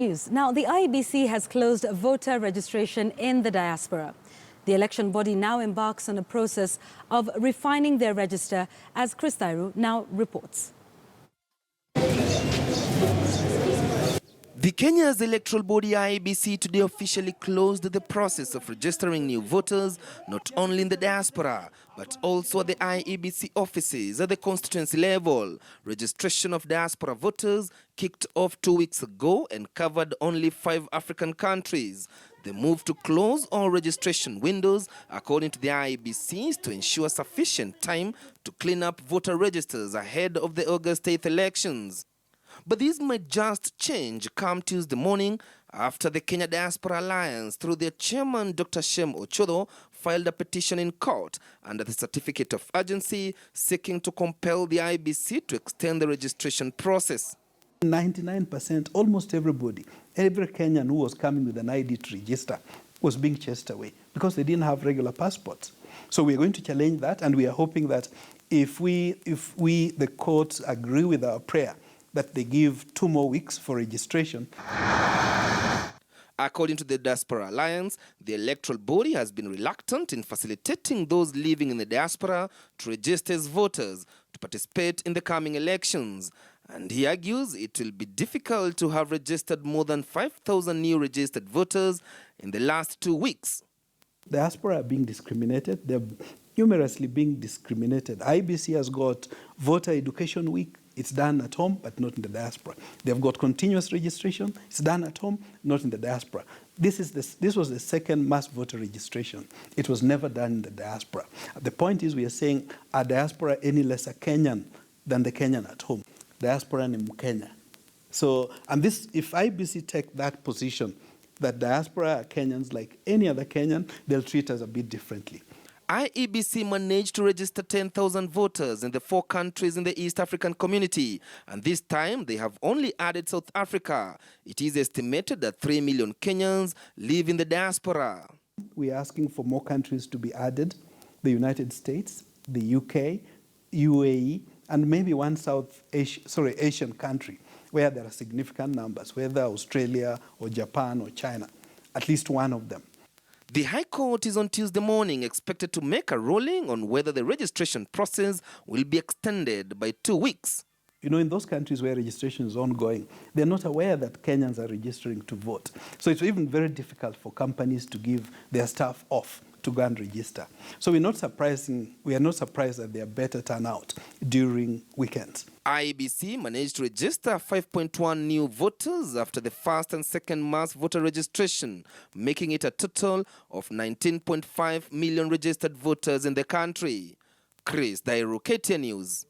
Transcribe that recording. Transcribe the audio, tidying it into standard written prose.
Now, the IEBC has closed voter registration in the diaspora. The election body now embarks on a process of refining their register, as Chris Thairu now reports. The Kenya's electoral body IEBC today officially closed the process of registering new voters, not only in the diaspora, but also at the IEBC offices at the constituency level. Registration of diaspora voters kicked off 2 weeks ago and covered only 5 African countries. The move to close all registration windows, according to the IEBC, is to ensure sufficient time to clean up voter registers ahead of the August 8th elections. But this might just change come Tuesday morning after the Kenya Diaspora Alliance, through their chairman, Dr. Shem Ochodo, filed a petition in court under the certificate of urgency seeking to compel the IEBC to extend the registration process. 99%, almost everybody, every Kenyan who was coming with an ID to register was being chased away because they didn't have regular passports. So we are going to challenge that, and we are hoping that if the courts agree with our prayer, that they give 2 more weeks for registration. According to the Diaspora Alliance, the electoral body has been reluctant in facilitating those living in the diaspora to register as voters to participate in the coming elections. And he argues it will be difficult to have registered more than 5,000 new registered voters in the last 2 weeks. Diaspora are being discriminated. They're numerously being discriminated. IEBC has got Voter Education Week. It's done at home, but not in the diaspora. They've got continuous registration. It's done at home, not in the diaspora. This was the second mass voter registration. It was never done in the diaspora. The point is, we are saying, are diaspora any lesser Kenyan than the Kenyan at home? Diaspora ni Mkenya. So, and this, if IEBC take that position, that diaspora are Kenyans like any other Kenyan, they'll treat us a bit differently. IEBC managed to register 10,000 voters in the 4 countries in the East African community, and this time they have only added South Africa. It is estimated that 3 million Kenyans live in the diaspora. We are asking for more countries to be added: the United States, the UK, UAE, and maybe one Asian country where there are significant numbers, whether Australia or Japan or China, at least one of them. The High Court is on Tuesday morning expected to make a ruling on whether the registration process will be extended by 2 weeks. You know, in those countries where registration is ongoing, they're not aware that Kenyans are registering to vote. So it's even very difficult for companies to give their staff off to go and register. So we are not surprised that there are better turnout during weekends. IEBC managed to register 5.1 new voters after the first and second mass voter registration, making it a total of 19.5 million registered voters in the country. Chris Thairu, KTN News.